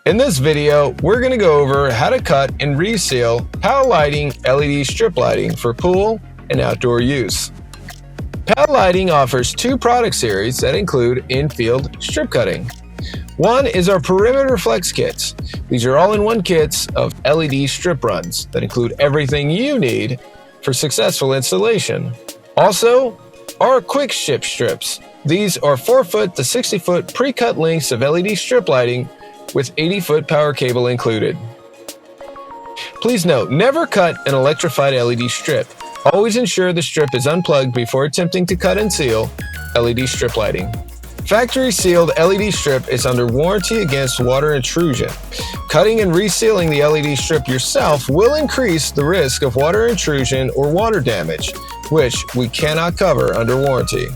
In this video, we're going to go over how to cut and reseal PAL lighting LED strip lighting for pool and outdoor use. PAL lighting offers two product series that include in-field strip cutting. One is our perimeter flex kits. These are all-in-one kits of LED strip runs that include everything you need for successful installation. Also, our quick ship strips. These are 4-foot to 60-foot pre-cut lengths of LED strip lighting with 80-foot power cable included. Please note, never cut an electrified LED strip. Always ensure the strip is unplugged before attempting to cut and seal LED strip lighting. Factory sealed LED strip is under warranty against water intrusion. Cutting and resealing the LED strip yourself will increase the risk of water intrusion or water damage, which we cannot cover under warranty.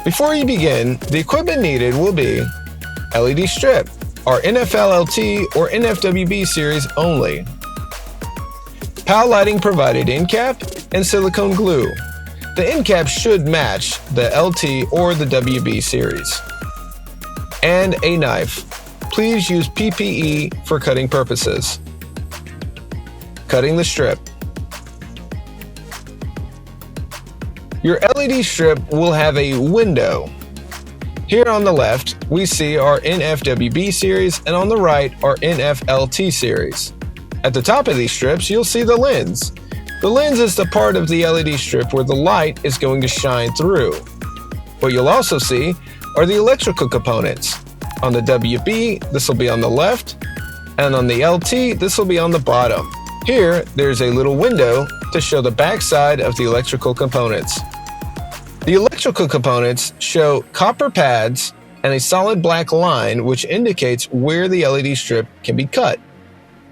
Before you begin, the equipment needed will be LED strip, our NFLLT or NFWB series only. PAL lighting provided end cap and silicone glue. The end cap should match the LT or the WB series. And a knife. Please use PPE for cutting purposes. Cutting the strip. Your LED strip will have a window. Here on the left, we see our NFWB series, and on the right, our NFLT series. At the top of these strips, you'll see the lens. The lens is the part of the LED strip where the light is going to shine through. What you'll also see are the electrical components. On the WB, this will be on the left, and on the LT, this will be on the bottom. Here, there's a little window to show the back side of the electrical components. The electrical components show copper pads and a solid black line which indicates where the LED strip can be cut.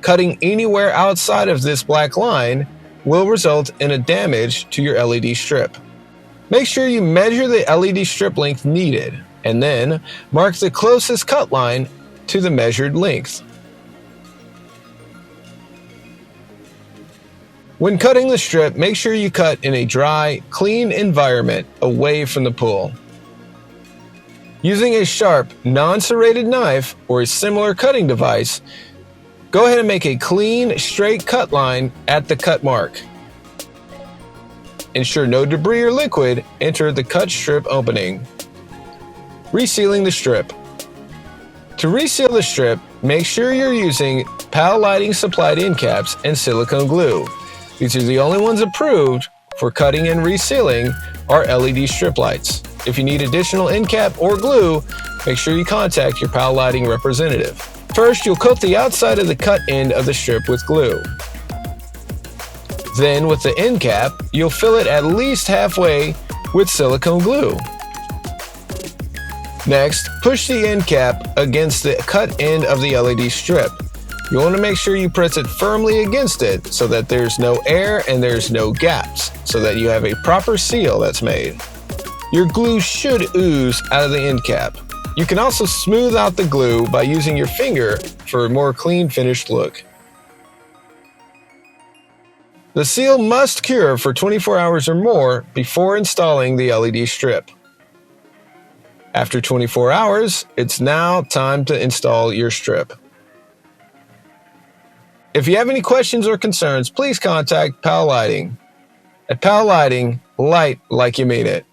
Cutting anywhere outside of this black line will result in a damage to your LED strip. Make sure you measure the LED strip length needed and then mark the closest cut line to the measured length. When cutting the strip, make sure you cut in a dry, clean environment away from the pool. Using a sharp, non-serrated knife or a similar cutting device, go ahead and make a clean, straight cut line at the cut mark. Ensure no debris or liquid enter the cut strip opening. Resealing the strip. To reseal the strip, make sure you're using PAL lighting supplied end caps and silicone glue. These are the only ones approved for cutting and resealing our LED strip lights. If you need additional end cap or glue, make sure you contact your PAL lighting representative. First, you'll coat the outside of the cut end of the strip with glue. Then, with the end cap, you'll fill it at least halfway with silicone glue. Next, push the end cap against the cut end of the LED strip. You want to make sure you press it firmly against it so that there's no air and there's no gaps, so that you have a proper seal that's made. Your glue should ooze out of the end cap. You can also smooth out the glue by using your finger for a more clean finished look. The seal must cure for 24 hours or more before installing the LED strip. After 24 hours, it's now time to install your strip. If you have any questions or concerns, please contact PAL Lighting. At PAL Lighting, light like you mean it.